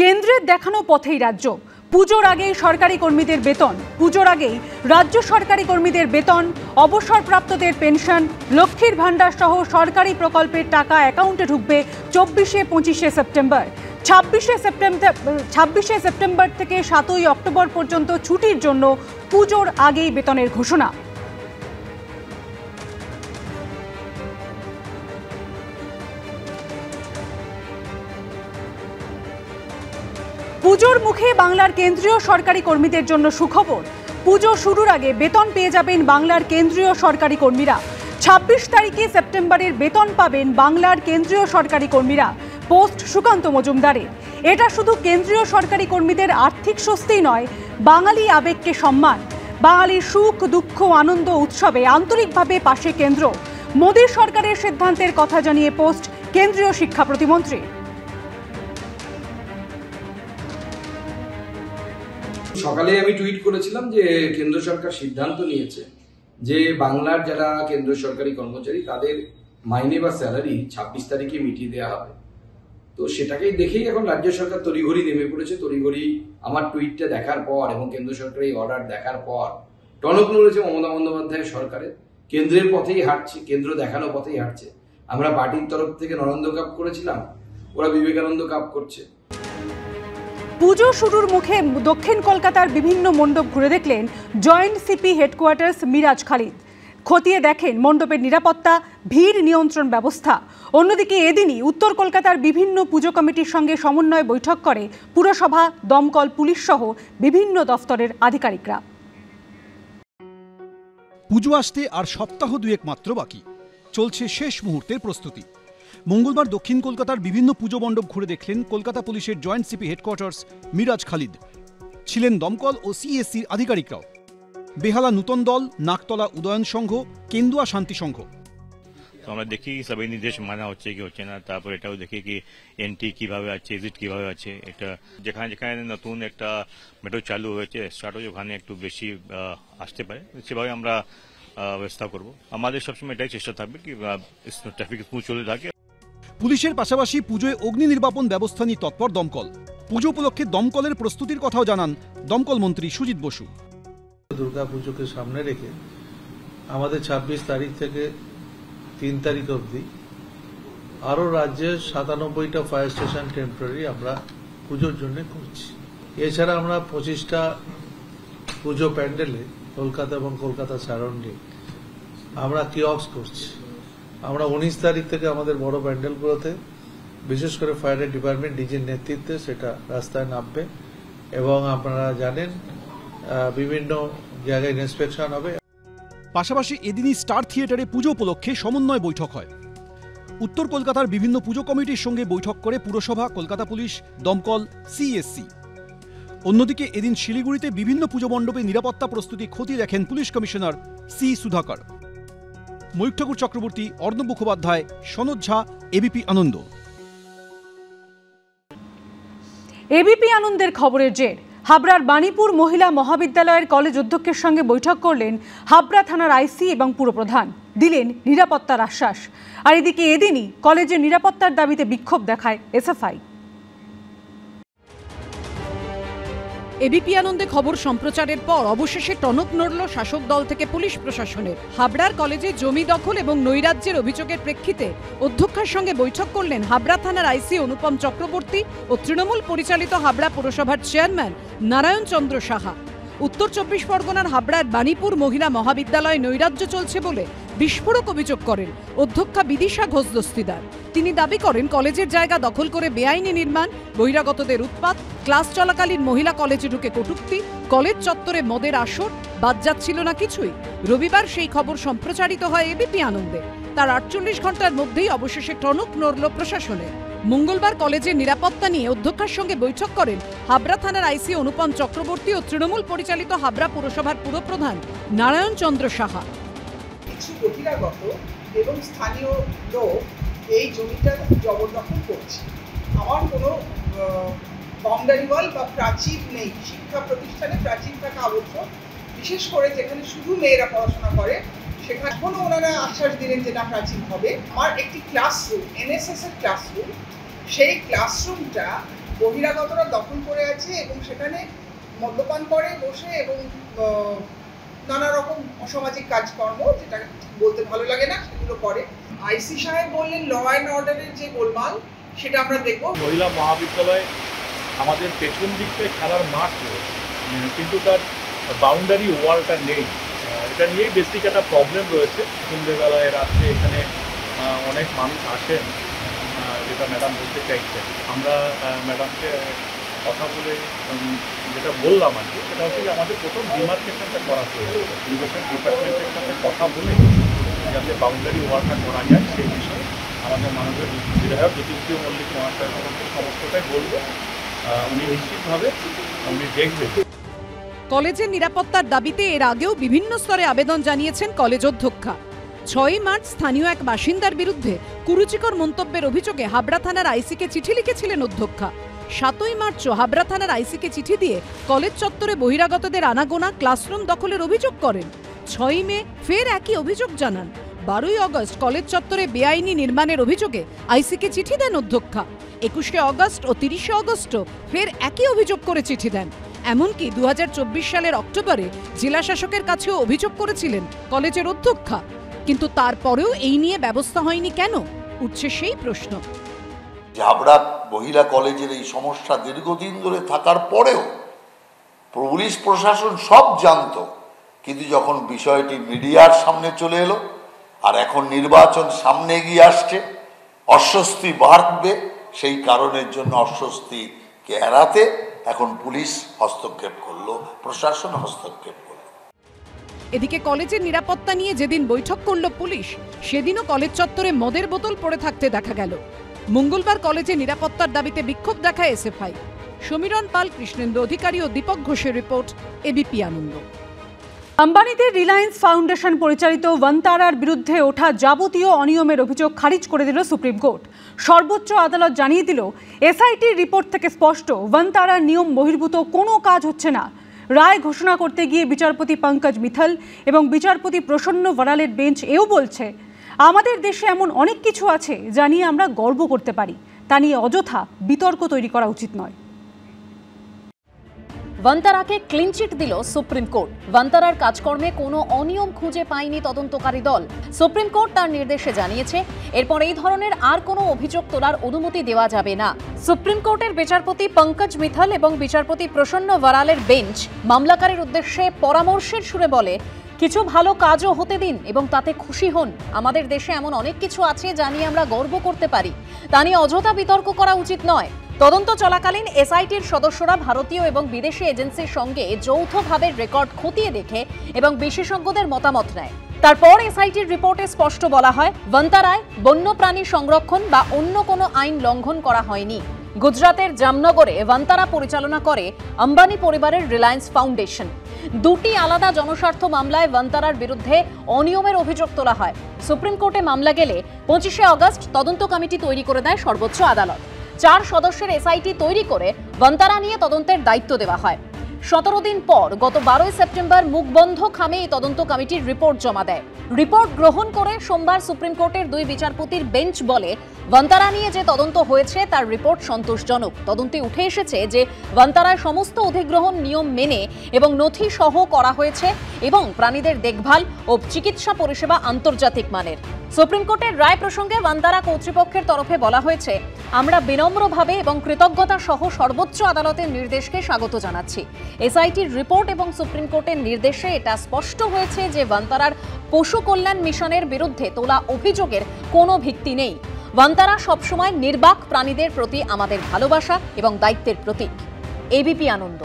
কেন্দ্রের দেখানো পথেই রাজ্য। পুজোর আগেই সরকারি কর্মীদের বেতন, পুজোর আগেই রাজ্য সরকারি কর্মীদের বেতন, অবসরপ্রাপ্তদের পেনশন, লক্ষ্মীর ভাণ্ডার সহ সরকারি প্রকল্পের টাকা অ্যাকাউন্টে ঢুকবে 24-25 সেপ্টেম্বর। 26 সেপ্টেম্বর থেকে 7 অক্টোবর পর্যন্ত ছুটির জন্য পুজোর আগেই বেতনের ঘোষণা। পুজোর মুখে বাংলার কেন্দ্রীয় সরকারি কর্মীদের জন্য সুখবর। পুজো শুরুর আগে বেতন পেয়ে যাবেন বাংলার কেন্দ্রীয় সরকারি কর্মীরা। 26 তারিখে সেপ্টেম্বরের বেতন পাবেন বাংলার কেন্দ্রীয় সরকারি কর্মীরা। পোস্ট সুকান্ত মজুমদারের। এটা শুধু কেন্দ্রীয় সরকারি কর্মীদের আর্থিক স্বস্তি নয়, বাঙালি আবেগকে সম্মান। বাঙালির সুখ দুঃখ আনন্দ উৎসবে আন্তরিকভাবে পাশে কেন্দ্র। মোদী সরকারের সিদ্ধান্তের কথা জানিয়ে পোস্ট কেন্দ্রীয় শিক্ষা প্রতিমন্ত্রী। সকালে আমি টুইট করেছিলাম যে কেন্দ্র সরকার সিদ্ধান্ত নিয়েছে যে বাংলার যারা কেন্দ্র সরকারি কর্মচারী তাদের মাইনে বা স্যালারি 26 তারিখে মিটিয়ে দেওয়া হবে। তো সেটাকেই দেখেই এখন রাজ্য সরকার তড়িঘড়ি নেমে পড়েছে। তড়িঘড়ি আমার টুইটটা দেখার পর এবং কেন্দ্র সরকারের এই অর্ডার দেখার পর টনক নড়েছে মমতা বন্দ্যোপাধ্যায়ের সরকারের। কেন্দ্রের পথেই হাঁটছে, কেন্দ্র দেখানো পথেই হাঁটছে। আমরা পার্টির তরফ থেকে নরেন্দ্র কাপ করেছিলাম, ওরা বিবেকানন্দ কাপ করছে। পুজো শুরুর মুখে দক্ষিণ কলকাতার বিভিন্ন মণ্ডপ ঘুরে দেখলেন joint CP headquarters Miraj Khalid. খতিয়ে দেখেন মণ্ডপের নিরাপত্তা, ভিড় নিয়ন্ত্রণ ব্যবস্থা। অন্যদিকে এদিনই উত্তর কলকাতার বিভিন্ন পুজো কমিটির সঙ্গে সমন্বয় বৈঠক করে পুরসভা, দমকল, পুলিশ সহ বিভিন্ন দফতরের আধিকারিকরা। পুজো আসতে আর সপ্তাহ দুয়েক মাত্র বাকি, চলছে শেষ মুহূর্তের প্রস্তুতি। মঙ্গলবার দক্ষিণ কলকাতার বিভিন্ন পুজো মণ্ডপ ঘুরে দেখলেন কলকাতা পুলিশের joint CP headquarters Miraj Khalid. ছিলেন দমকল ও সিএসসির আধিকারিকরাও। বেহালা নূতন দল, নাকতলা উদয়ন সংঘ, কেন্দুয়া শান্তি সংঘ। তো আমরা দেখি সবাই নির্দেশ মানা হচ্ছে কি হচ্ছে না, তারপর এটাও দেখি কি এন্ট্রি কিভাবে আছে, এক্সিট কিভাবে আছে। এটা যেখানে যেখানে নতুন একটা মেট্রো চালু হয়েছে, স্টার্ট হয়েছে, ওখানে একটু বেশি আসতে পারে, সেভাবে আমরা ব্যবস্থা করব। আমাদের সবসময় এটাই চেষ্টা থাকবে কি ট্রাফিক স্মুথ চলে থাকে। পুলিশের পাশাপাশি পুজোয় অগ্নি নির্বাপন ব্যবস্থা নিয়ে তৎপর দমকল। পুজো উপলক্ষে দমকলের প্রস্তুতির কথাও জানান দমকল মন্ত্রী সুজিত বসু। দুর্গা পুজোকে সামনে রেখে আমাদের 26 তারিখ থেকে 3 তারিখ অবধি আরো রাজ্যের 97টা ফায়ার স্টেশন টেম্পোরারি আমরা পুজোর জন্য করছি। এছাড়া আমরা 25টা পুজো প্যান্ডেলে কলকাতা এবং কলকাতা সারাউন্ডিং আমরা কিয়স্ক করছি। আমরা 19 তারিখ থেকে আমাদের বড় প্যান্ডেলগুলোতে বিশেষ করে ফায়ার ডিপার্টমেন্ট ডিজির নেতৃত্বে সেটা রাস্তায় নামবে এবং আপনারা জানেন বিভিন্ন জায়গায় ইন্সপেকশন হবে। পাশাপাশি এদিনই স্টার থিয়েটারে পুজো উপলক্ষে সমন্বয় বৈঠক হয়। উত্তর কলকাতার বিভিন্ন পুজো কমিটির সঙ্গে বৈঠক করে পুরসভা, কলকাতা পুলিশ, দমকল, সিএসসি। অন্যদিকে এদিন শিলিগুড়িতে বিভিন্ন পুজো মণ্ডপে নিরাপত্তা প্রস্তুতি খতিয়ে দেখেন পুলিশ কমিশনার সি সুধাকর। ময়ূর ঠাকুর চক্রবর্তী, অর্ণব মুখোপাধ্যায়, সনদ ঝা, এবিপি আনন্দ। এবিপি আনন্দের খবরের জের। হাবড়ার বাণীপুর মহিলা মহাবিদ্যালয়ের কলেজ অধ্যক্ষের সঙ্গে বৈঠক করলেন হাবড়া থানার আইসি এবং পুরপ্রধান। দিলেন নিরাপত্তার আশ্বাস। আর এদিকে এদিনই কলেজের নিরাপত্তার দাবিতে বিক্ষোভ দেখায় এসএফআই। এবিপি আনন্দে খবর সম্প্রচারের পর অবশেষে টনক নড়ল শাসক দল থেকে পুলিশ প্রশাসনের। হাবড়ার কলেজে জমি দখল এবং নৈরাজ্যের অভিযোগের প্রেক্ষিতে অধ্যক্ষের সঙ্গে বৈঠক করলেন হাবড়া থানার আইসি অনুপম চক্রবর্তী ও তৃণমূল পরিচালিত হাবড়া পুরসভার চেয়ারম্যান নারায়ণ চন্দ্র সাহা। উত্তর 24 পরগনার হাবড়ার বাণীপুর মহিলা মহাবিদ্যালয়ে নৈরাজ্য চলছে বলে বিস্ফোরক অভিযোগ করেন অধ্যক্ষা বিদিশা ঘোষ দস্তিদার। তিনি দাবি করেন কলেজের জায়গা দখল করে বেআইনি নির্মাণ, বহিরাগতদের উৎপাত, ক্লাস চলাকালীন মহিলা কলেজে ঢুকে কটূক্তি, কলেজ চত্বরে মদের আসর, বাদ যাচ্ছিল না কিছুই। রবিবার সেই খবর সম্প্রচারিত হয় এবিপি আনন্দে। তার 48 ঘন্টার মধ্যেই অবশেষে টনক নড়ল প্রশাসনের। মঙ্গলবার কলেজের নিরাপত্তা নিয়ে অধ্যক্ষের সঙ্গে বৈঠক করেন হাবড়া থানার আইসি অনুপম চক্রবর্তী ও তৃণমূল পরিচালিত হাবড়া পুরসভার পুরপ্রধান নারায়ণ চন্দ্র সাহা। কিছু বহিরাগত এবং স্থানীয় লোক এই জমিটা জবরদখল করছে। আমার কোনো বাউন্ডারি ওয়াল বা প্রাচীর নেই। শিক্ষা প্রতিষ্ঠানে প্রাচীর থাকা আবশ্যক, বিশেষ করে যেখানে শুধু মেয়েরা পড়াশোনা করে সেখানে এখনো ওনারা আশ্বাস দিলেন যে না প্রাচীন হবে। আমার একটি ক্লাসরুম, এনএসএস এর ক্লাসরুম, সেই ক্লাসরুমটা বহিরাগতরা দখল করে আছে এবং সেখানে মদ্যপান করে বসে এবং নানা রকম অসামাজিক কাজকর্ম, যেটা বলতে ভালো লাগে না, সেগুলো করে। আইসি সাহেব বললেন ল অ্যান্ড অর্ডারের যে গোলমাল সেটা আমরা দেখব। মহিলা মহাবিদ্যালয়ে আমাদের পেছন দিকটায় খেলার মাঠ রয়েছে, কিন্তু তার বাউন্ডারি ওয়ালটা নেই। এটা নিয়েই বেসিক একটা প্রবলেম রয়েছে। সন্ধ্যেবেলায় রাত্রে এখানে অনেক মানুষ আসেন, যেটা ম্যাডাম বলতে চাইছেন। আমরা ম্যাডামকে কথা বলে যেটা বললাম আর কি, সেটা হচ্ছে যে আমাদের প্রথম ডিমার্কেশনটা করা প্রয়োজন। ইরিগেশন ডিপার্টমেন্টের সাথে কথা বলে যাতে বাউন্ডারি ওয়ালটা করা যায় সেই বিষয়ে আমাদের মাননীয় বিধায়ক জ্যোতিপ্রিয় মল্লিক মহাশয়ের সমস্তটাই বলবো। উনি নিশ্চিতভাবে উনি দেখবেন। কলেজের নিরাপত্তার দাবিতে এর আগেও বিভিন্ন স্তরে আবেদন জানিয়েছেন কলেজ অধ্যক্ষা। 6ই মার্চ স্থানীয় এক বাসিন্দার বিরুদ্ধে কুরুচিকর মন্তব্যের অভিযোগে হাবড়া থানার আইসিকে চিঠি লিখেছিলেন অধ্যক্ষা। 7ই মার্চও হাবড়া থানার আইসিকে চিঠি দিয়ে কলেজ চত্বরে বহিরাগতদের আনাগোনা, ক্লাসরুম দখলের অভিযোগ করেন। 6ই মে ফের একই অভিযোগ জানান। 12ই অগস্ট কলেজ চত্বরে বেআইনি নির্মাণের অভিযোগে আইসিকে চিঠি দেন অধ্যক্ষা। 21শে অগস্ট ও 30শে অগস্টও ফের একই অভিযোগ করে চিঠি দেন। এমনকি 2024 সালের অক্টোবরে জেলা শাসকের কাছেও অভিযোগ করেছিলেন কলেজের অধ্যক্ষা। কিন্তু তারপরেও এই নিয়ে ব্যবস্থা হয়নি কেন, উঠছে সেই প্রশ্ন। হাবড়া মহিলা কলেজের এই সমস্যা দীর্ঘদিন ধরে থাকার পরেও পুলিশ প্রশাসন সব জানতো, কিন্তু যখন বিষয়টি মিডিয়ার সামনে চলে এলো আর এখন নির্বাচন সামনে এগিয়ে আসছে, অস্বস্তি বাড়বে। সেই কারণের জন্য অস্বস্তিকে এড়াতে এখন পুলিশ হস্তক্ষেপ করলো, প্রশাসন হস্তক্ষেপ করলো। এদিকে কলেজের নিরাপত্তা নিয়ে যেদিন বৈঠক করল পুলিশ, সেদিনও কলেজ চত্বরে মদের বোতল পড়ে থাকতে দেখা গেল। মঙ্গলবার কলেজে নিরাপত্তার দাবিতে বিক্ষোভ দেখায় এসএফআই। সমীরণ পাল, কৃষ্ণেন্দু অধিকারী ও দীপক ঘোষের রিপোর্ট, এবিপি আনন্দ। আম্বানিদের রিলায়েন্স ফাউন্ডেশন পরিচালিত ভান্তারার বিরুদ্ধে ওঠা যাবতীয় অনিয়মের অভিযোগ খারিজ করে দিল সুপ্রিম কোর্ট। সর্বোচ্চ আদালত জানিয়ে দিল, এসআইটির রিপোর্ট থেকে স্পষ্ট ভান্তারার নিয়ম বহির্ভূত কোনো কাজ হচ্ছে না। রায় ঘোষণা করতে গিয়ে বিচারপতি পঙ্কজ মিথল এবং বিচারপতি প্রসন্ন বরালের বেঞ্চ এও বলছে, আমাদের দেশে এমন অনেক কিছু আছে যা নিয়ে আমরা গর্ব করতে পারি, তা নিয়ে অযথা বিতর্ক তৈরি করা উচিত নয়। ভান্তারাকে ক্লিনচিট দিল সুপ্রিম কোর্ট। ভান্তারার কাজকর্মে কোনো অনিয়ম খুঁজে পায়নি তদন্তকারী দল। সুপ্রিম কোর্ট তার নির্দেশে জানিয়েছে, এরপর এই ধরনের আর কোনো অভিযোগ তোলার অনুমতি দেওয়া যাবে না। সুপ্রিম কোর্টের বিচারপতি পঙ্কজ মিথল এবং বিচারপতি প্রসন্ন বরালের বেঞ্চ মামলাকারীর উদ্দেশ্যে পরামর্শের সুরে বলে, কিছু ভালো কাজও হতে দিন এবং তাতে খুশি হন। আমাদের দেশে এমন অনেক কিছু আছে যা নিয়ে আমরা গর্ব করতে পারি, তা নিয়ে অযথা বিতর্ক করা উচিত নয়। তদন্ত চলাকালীন এসআইটির সদস্যরা ভারতীয় এবং বিদেশি এজেন্সির সঙ্গে যৌথভাবে রেকর্ড খতিয়ে দেখে এবং বিশেষজ্ঞদের মতামত নেয়। তারপর এসআইটির রিপোর্টে স্পষ্ট বলা হয়, ভান্তারায় বন্যপ্রাণী সংরক্ষণ বা অন্য কোনো আইন লঙ্ঘন করা হয়নি। গুজরাতের জামনগরে ভান্তারা পরিচালনা করে আম্বানি পরিবারের রিলায়েন্স ফাউন্ডেশন। দুটি আলাদা জনস্বার্থ মামলায় ভান্তারার বিরুদ্ধে অনিয়মের অভিযোগ তোলা হয়। সুপ্রিম কোর্টে মামলা গেলে 25শে অগস্ট তদন্ত কমিটি তৈরি করে দেয় সর্বোচ্চ আদালত। 4 সদস্যের এসআইটি তৈরি করে ভান্তারা নিয়ে তদন্তের দায়িত্ব দেওয়া হয়। 17 দিন পর গত 12ই সেপ্টেম্বর মুখবন্ধ খামে এই তদন্ত কমিটির রিপোর্ট জমা দেয়। রিপোর্ট গ্রহণ করে সোমবার সুপ্রিম কোর্টের 2 বিচারপতির বেঞ্চ বলে, ভান্তারা নিয়ে যে তদন্ত হয়েছে তার রিপোর্ট সন্তোষজনক। তদন্তে উঠে এসেছে যে ভান্তারার সমস্ত অধিগ্রহণ নিয়ম মেনে এবং নথি সহ করা হয়েছে এবং প্রাণীদের দেখভাল ও চিকিৎসা পরিষেবা আন্তর্জাতিক মানের। সুপ্রিম কোর্টের রায় প্রসঙ্গে ভান্তারা কর্তৃপক্ষের তরফে বলা হয়েছে, আমরা বিনম্রভাবে এবং কৃতজ্ঞতা সহ সর্বোচ্চ আদালতের নির্দেশকে স্বাগত জানাচ্ছি। এসআইটির রিপোর্ট এবং সুপ্রিম কোর্টের নির্দেশে এটা স্পষ্ট হয়েছে যে ভান্তারার পশু কল্যাণ মিশনের বিরুদ্ধে তোলা অভিযোগের কোনো ভিত্তি নেই। ভান্তারা সবসময় নির্বাক প্রাণীদের প্রতি আমাদের ভালোবাসা এবং দায়িত্বের প্রতীক। এবিপি আনন্দ।